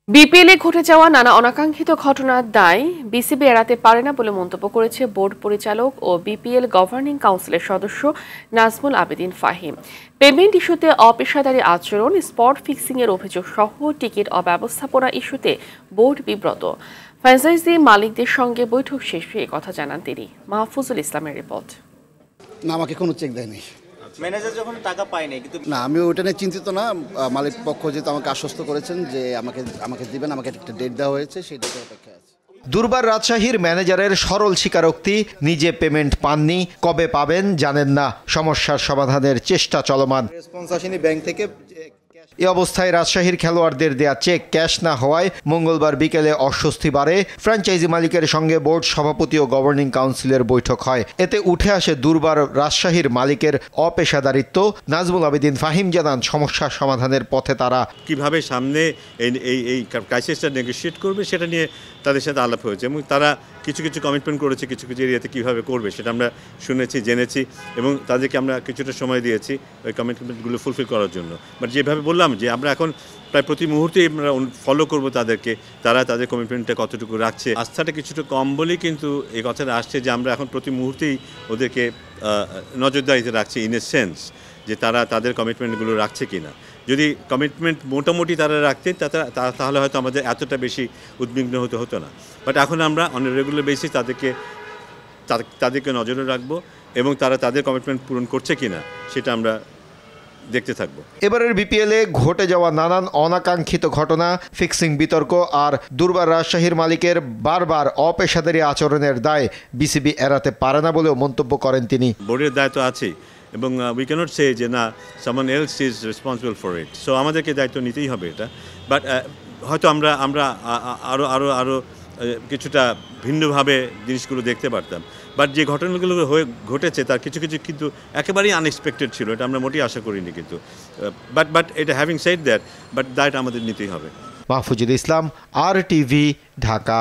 বিপিএলে ঘটে যাওয়া নানা অনাকাঙ্ক্ষিত ঘটনার দায় বিসিবি এড়াতে পারে না বলে মন্তব্য করেছে বোর্ড পরিচালক ও বিপিএল গভর্নিং কাউন্সিলের সদস্য নাজমুল আবেদিন ফাহিম। পেমেন্ট ইস্যুতে অপেশাদারী আচরণ, স্পট ফিক্সিং এর অভিযোগ সহ টিকিট অব্যবস্থাপনা ইস্যুতে বোর্ড বিব্রত। ফ্র্যাঞ্চাইজি মালিকদের সঙ্গে বৈঠক শেষে একথা জানান তিনি। মাহফুজুল ইসলামের রিপোর্ট। না, আমাকে কোনো চেক দেয়নি। ম্যানেজার যখন টাকা পায় নাই কিন্তু না, আমি ওইটা নিয়ে চিন্তিত না। মালিক পক্ষ যেহেতু আমাকে আশ্বস্ত করেছেন যে আমাকে দিবেন, আমাকে একটা ডেট দেওয়া হয়েছে, সেই ডেটের অপেক্ষায় আছে। দুর্বার রাজশাহীর ম্যানেজারের সরল স্বীকারোক্তি, নিজে পেমেন্ট পাননি, কবে পাবেন জানেন না, সমস্যার সমাধানের চেষ্টা চলমান। রেসপন্স আসেনি ব্যাংক থেকে। এ অবস্থায় রাজশাহীর খেলোয়াড়দের দেয়া চেক ক্যাশ না হওয়ায় মঙ্গলবার বিকেলে অস্বস্তি বাড়ে। ফ্র্যাঞ্চাইজি মালিকের সঙ্গে বোর্ড সভাপতি ও গভর্নিং কাউন্সিলের বৈঠক হয়। এতে উঠে আসে দুর্বার রাজশাহীর মালিকের অপেশাদারিত্ব। নাজমুল আবেদিন ফাহিম জানান, সমস্যার সমাধানের পথে তারা। কিভাবে সামনে এই ক্রাইসিসটা নেগোশিয়েট করবে সেটা নিয়ে তাদের সাথে আলাপ হয়েছে এবং তারা কিছু কমিটমেন্ট করেছে, কিছু এরিয়াতে কীভাবে করবে সেটা আমরা শুনেছি, জেনেছি এবং তাদেরকে আমরা কিছুটা সময় দিয়েছি ওই কমিটমেন্টগুলো ফুলফিল করার জন্য। বাট যেভাবে বললাম যে আমরা এখন প্রায় প্রতি মুহূর্তেই আমরা ফলো করব তাদেরকে, তারা তাদের কমিটমেন্টটা কতটুকু রাখছে। আস্থাটা কিছুটা কম বলেই কিন্তু এই কথাটা আসছে যে আমরা এখন প্রতি মুহূর্তেই ওদেরকে নজরদারিতে রাখছি, ইন এ সেন্স যে তারা তাদের কমিটমেন্টগুলো রাখছে কি না। যদি কমিটমেন্ট মোটামুটি তারা রাখতেন তাহলে হয়তো আমাদের এতটা বেশি উদ্বিগ্ন হতো না। বাট এখন আমরা অন রেগুলার বেসিস তাদেরকে নজরে রাখবো এবং তারা তাদের কমিটমেন্ট পূরণ করছে কিনা সেটা আমরা দেখতে থাকবো। এবারের বিপিএলে ঘটে যাওয়া নানান অনাকাঙ্ক্ষিত ঘটনা, ফিক্সিং বিতর্ক আর দুর্বার রাজশাহীর মালিকের বারবার অপেশাদারী আচরণের দায় বিসিবি এড়াতে পারে না বলেও মন্তব্য করেন তিনি। বোর্ডের দায়িত্ব আছে এবং উই ক্যানট সে যে না someone else is responsible for it. So আমাদেরকে দায়িত্ব নিতেই হবে এটা। বাট হয়তো আমরা আরও কিছুটা ভিন্নভাবে জিনিসগুলো দেখতে পারতাম। বাট যে ঘটনাগুলো ঘটেছে তার কিছু কিন্তু একেবারেই আনএক্সপেক্টেড ছিল, এটা আমরা মোটেই আশা করিনি কিন্তু। বাট এটা হ্যাভিং সেড দ্যাট, বাট দায়টা আমাদের নিতেই হবে। মাহফুজুল ইসলাম, RTV, ঢাকা।